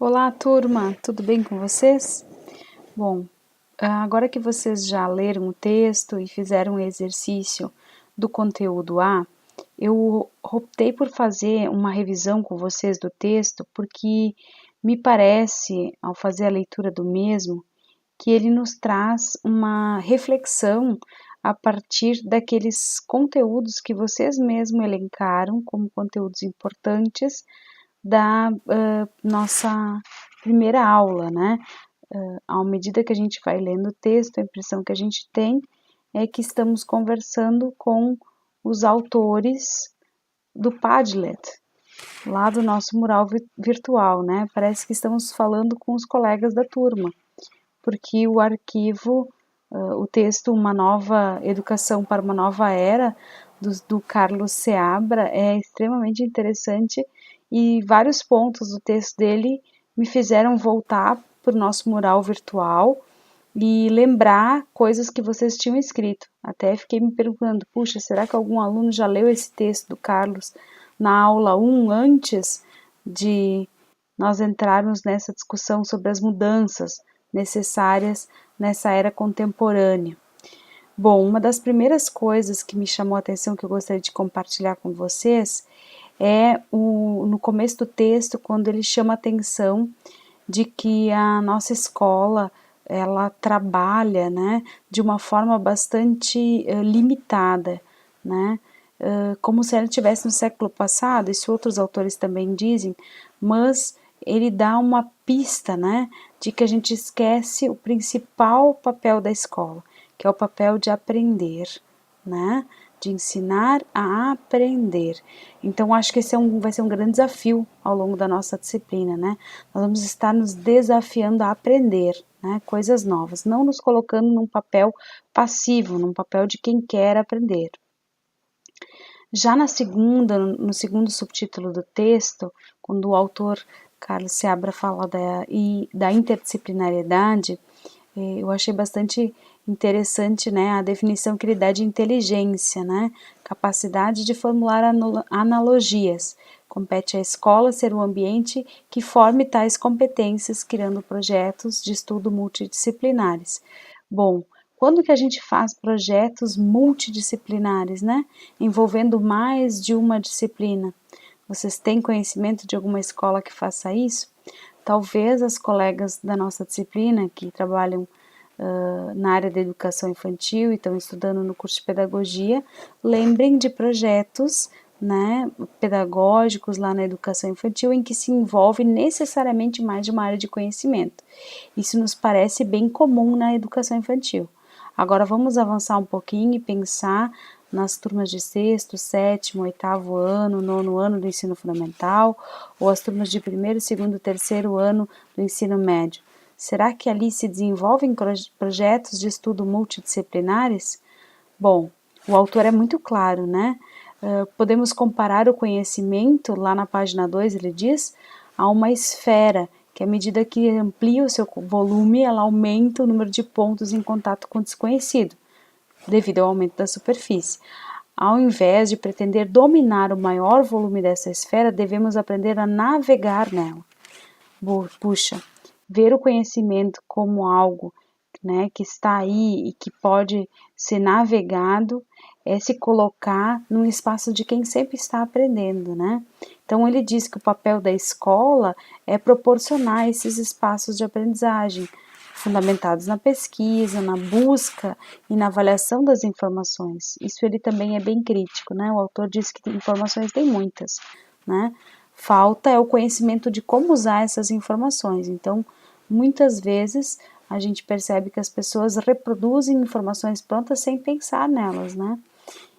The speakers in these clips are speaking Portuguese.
Olá, turma, tudo bem com vocês? Bom, agora que vocês já leram o texto e fizeram o exercício do conteúdo A, eu optei por fazer uma revisão com vocês do texto porque me parece, ao fazer a leitura do mesmo, que ele nos traz uma reflexão a partir daqueles conteúdos que vocês mesmos elencaram como conteúdos importantes da nossa primeira aula, né? À medida que a gente vai lendo o texto, a impressão que a gente tem é que estamos conversando com os autores do Padlet, lá do nosso mural virtual, né? Parece que estamos falando com os colegas da turma, porque o arquivo, o texto Uma Nova Educação para uma Nova Era, do Carlos Seabra, é extremamente interessante e vários pontos do texto dele me fizeram voltar para o nosso mural virtual e lembrar coisas que vocês tinham escrito. Até fiquei me perguntando, puxa, será que algum aluno já leu esse texto do Carlos na aula 1 antes de nós entrarmos nessa discussão sobre as mudanças necessárias nessa era contemporânea? Bom, uma das primeiras coisas que me chamou a atenção, que eu gostaria de compartilhar com vocês, é no começo do texto, quando ele chama a atenção de que a nossa escola ela trabalha, né, de uma forma bastante limitada, né, como se ela estivesse no século passado. Isso outros autores também dizem, mas ele dá uma pista, né, de que a gente esquece o principal papel da escola, que é o papel de aprender, né, de ensinar a aprender. Então, acho que esse vai ser um grande desafio ao longo da nossa disciplina, né? Nós vamos estar nos desafiando a aprender, né, coisas novas, não nos colocando num papel passivo, num papel de quem quer aprender. Já no segundo subtítulo do texto, quando o autor Carlos Seabra fala da interdisciplinariedade, eu achei bastante interessante, né, a definição que ele dá de inteligência, né, capacidade de formular analogias. Compete à escola ser um ambiente que forme tais competências, criando projetos de estudo multidisciplinares. Bom, quando que a gente faz projetos multidisciplinares, né, envolvendo mais de uma disciplina? Vocês têm conhecimento de alguma escola que faça isso? Talvez as colegas da nossa disciplina, que trabalham na área da educação infantil e estão estudando no curso de pedagogia, lembrem de projetos, né, pedagógicos lá na educação infantil em que se envolve necessariamente mais de uma área de conhecimento. Isso nos parece bem comum na educação infantil. Agora vamos avançar um pouquinho e pensar nas turmas de sexto, sétimo, oitavo ano, nono ano do ensino fundamental, ou as turmas de primeiro, segundo, terceiro ano do ensino médio. Será que ali se desenvolvem projetos de estudo multidisciplinares? Bom, o autor é muito claro, né? Podemos comparar o conhecimento, lá na página 2 ele diz, a uma esfera, que à medida que amplia o seu volume, ela aumenta o número de pontos em contato com o desconhecido, devido ao aumento da superfície. Ao invés de pretender dominar o maior volume dessa esfera, devemos aprender a navegar nela. Puxa, ver o conhecimento como algo, né, que está aí e que pode ser navegado é se colocar no espaço de quem sempre está aprendendo, né? Então ele diz que o papel da escola é proporcionar esses espaços de aprendizagem, fundamentados na pesquisa, na busca e na avaliação das informações. Isso ele também é bem crítico, né? O autor diz que informações tem muitas, né? Falta é o conhecimento de como usar essas informações. Então, muitas vezes a gente percebe que as pessoas reproduzem informações prontas sem pensar nelas, né?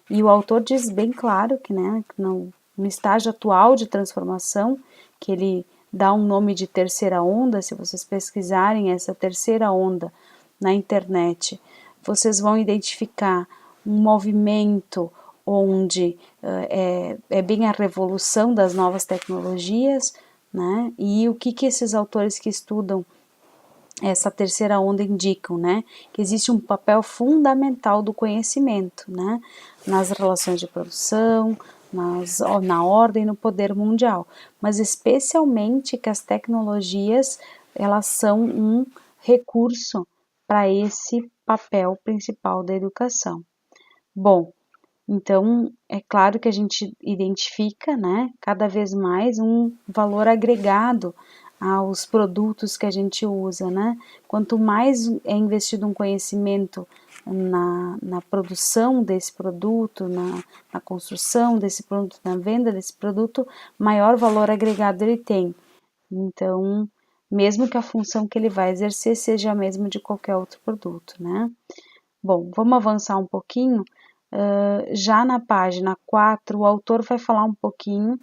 E o autor diz bem claro que, né, no estágio atual de transformação, que ele dá um nome de terceira onda, se vocês pesquisarem essa terceira onda na internet, vocês vão identificar um movimento onde é bem a revolução das novas tecnologias, né? E o que esses autores que estudam essa terceira onda indicam, né, que existe um papel fundamental do conhecimento, né, nas relações de produção, na ordem, no poder mundial, mas especialmente que as tecnologias, elas são um recurso para esse papel principal da educação. Bom, então é claro que a gente identifica, né, cada vez mais um valor agregado aos produtos que a gente usa, né? Quanto mais é investido um conhecimento na produção desse produto, na construção desse produto, na venda desse produto, maior valor agregado ele tem. Então, mesmo que a função que ele vai exercer seja a mesma de qualquer outro produto, né? Bom, vamos avançar um pouquinho. Já na página 4, o autor vai falar um pouquinho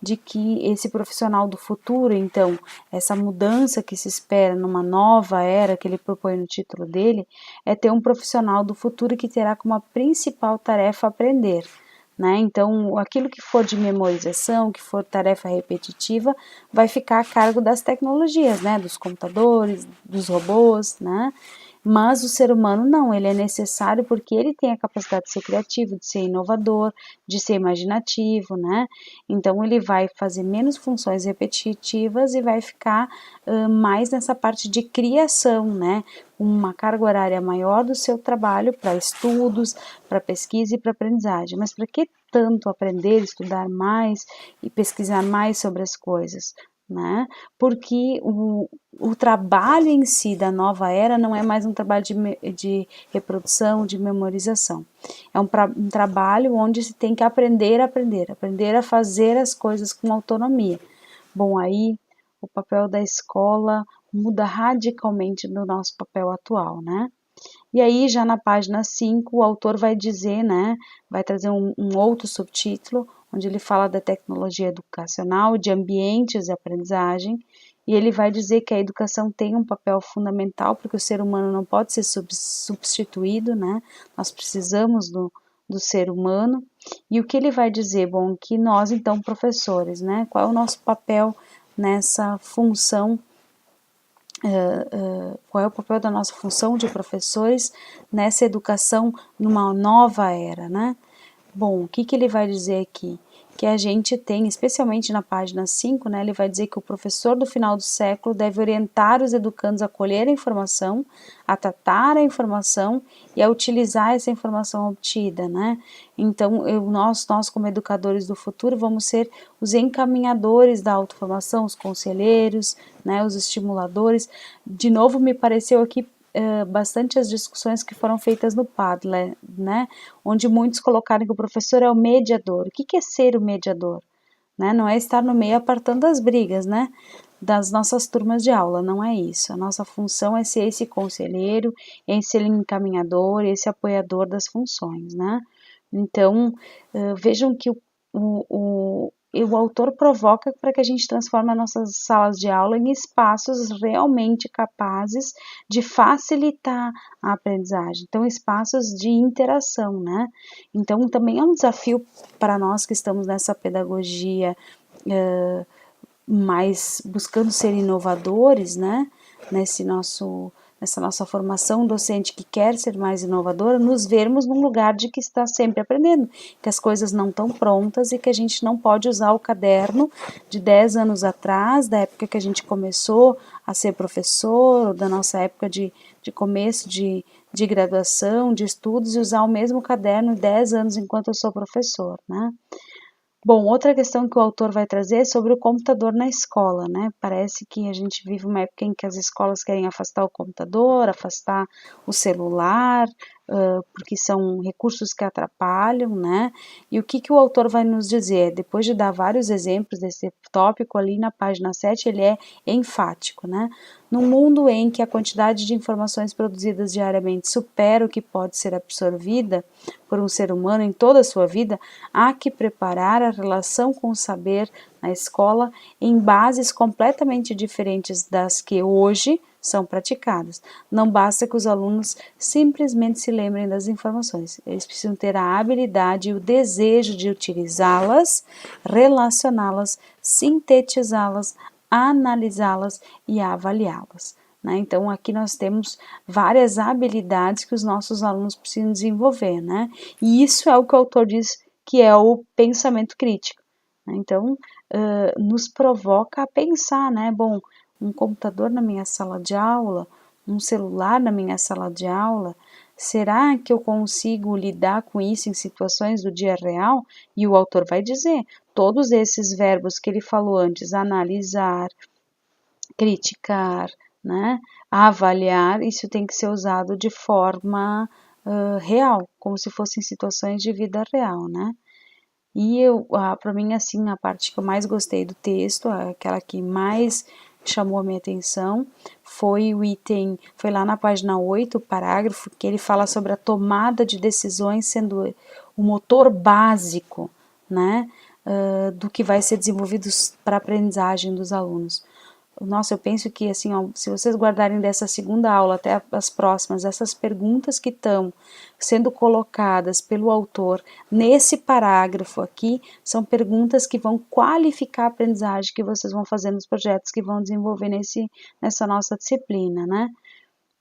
de que esse profissional do futuro, então, essa mudança que se espera numa nova era que ele propõe no título dele, é ter um profissional do futuro que terá como principal tarefa aprender. Né? Então, aquilo que for de memorização, que for tarefa repetitiva, vai ficar a cargo das tecnologias, né? Dos computadores, dos robôs, né? Mas o ser humano não, ele é necessário porque ele tem a capacidade de ser criativo, de ser inovador, de ser imaginativo, né? Então ele vai fazer menos funções repetitivas e vai ficar mais nessa parte de criação, né? Uma carga horária maior do seu trabalho para estudos, para pesquisa e para aprendizagem. Mas para que tanto aprender, estudar mais e pesquisar mais sobre as coisas? Né? Porque o trabalho em si da nova era não é mais um trabalho de reprodução, de memorização. É um trabalho onde se tem que aprender a fazer as coisas com autonomia. Bom, aí o papel da escola muda radicalmente do nosso papel atual, né? E aí, já na página 5, o autor vai dizer, né, vai trazer um outro subtítulo, onde ele fala da tecnologia educacional, de ambientes de aprendizagem, e ele vai dizer que a educação tem um papel fundamental, porque o ser humano não pode ser substituído, né, nós precisamos do ser humano. E o que ele vai dizer? Bom, que nós, então, professores, né, qual é o nosso papel nessa função qual é o papel da nossa função de professores nessa educação numa nova era, né? Bom, o que ele vai dizer aqui? Que a gente tem, especialmente na página 5, né, ele vai dizer que o professor do final do século deve orientar os educandos a colher a informação, a tratar a informação e a utilizar essa informação obtida, né? Então, nós como educadores do futuro, vamos ser os encaminhadores da autoformação, os conselheiros, né, os estimuladores. De novo, me pareceu aqui bastante as discussões que foram feitas no Padlet, né, onde muitos colocaram que o professor é o mediador. O que é ser o mediador? Né? Não é estar no meio apartando as brigas, né, das nossas turmas de aula, não é isso. A nossa função é ser esse conselheiro, esse encaminhador, esse apoiador das funções, né. Então, vejam que o autor provoca para que a gente transforme as nossas salas de aula em espaços realmente capazes de facilitar a aprendizagem, então espaços de interação, né? Então também é um desafio para nós que estamos nessa pedagogia mais buscando ser inovadores, né? Nessa nossa formação docente que quer ser mais inovadora, nos vermos num lugar de que está sempre aprendendo, que as coisas não estão prontas e que a gente não pode usar o caderno de 10 anos atrás, da época que a gente começou a ser professor, ou da nossa época de começo de graduação, de estudos, e usar o mesmo caderno 10 anos enquanto eu sou professor, né? Bom, outra questão que o autor vai trazer é sobre o computador na escola, né? Parece que a gente vive uma época em que as escolas querem afastar o computador, afastar o celular, porque são recursos que atrapalham, né? E o que o autor vai nos dizer? Depois de dar vários exemplos desse tópico ali na página 7, ele é enfático, né? Num mundo em que a quantidade de informações produzidas diariamente supera o que pode ser absorvida por um ser humano em toda a sua vida, há que preparar a relação com o saber na escola em bases completamente diferentes das que hoje são praticadas. Não basta que os alunos simplesmente se lembrem das informações, eles precisam ter a habilidade e o desejo de utilizá-las, relacioná-las, sintetizá-las, analisá-las e avaliá-las. Né? Então, aqui nós temos várias habilidades que os nossos alunos precisam desenvolver, né? E isso é o que o autor diz que é o pensamento crítico. Então, nos provoca a pensar, né? Bom, um computador na minha sala de aula, um celular na minha sala de aula, será que eu consigo lidar com isso em situações do dia real? E o autor vai dizer, todos esses verbos que ele falou antes, analisar, criticar, né, avaliar, isso tem que ser usado de forma real, como se fossem situações de vida real, né? E para mim, assim, a parte que eu mais gostei do texto, aquela que mais chamou a minha atenção, foi o item, foi lá na página 8, o parágrafo, que ele fala sobre a tomada de decisões sendo o motor básico, né, do que vai ser desenvolvido para a aprendizagem dos alunos. Nossa, eu penso que assim, ó, se vocês guardarem dessa segunda aula até as próximas, essas perguntas que estão sendo colocadas pelo autor nesse parágrafo aqui, são perguntas que vão qualificar a aprendizagem que vocês vão fazer nos projetos que vão desenvolver nessa nossa disciplina, né?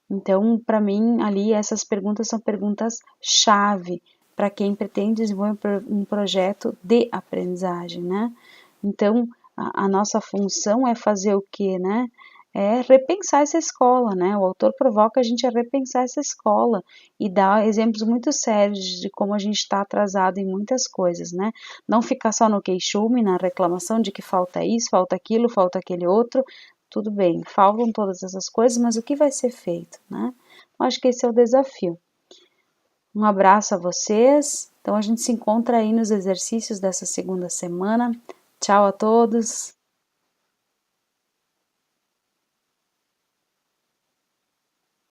Então, para mim, ali, essas perguntas são perguntas chave para quem pretende desenvolver um projeto de aprendizagem, né? Então, a nossa função é fazer o quê, né? É repensar essa escola, né? O autor provoca a gente a repensar essa escola e dá exemplos muito sérios de como a gente está atrasado em muitas coisas, né? Não ficar só no queixume, na reclamação de que falta isso, falta aquilo, falta aquele outro. Tudo bem, faltam todas essas coisas, mas o que vai ser feito, né? Eu acho que esse é o desafio. Um abraço a vocês. Então a gente se encontra aí nos exercícios dessa segunda semana. Tchau a todos.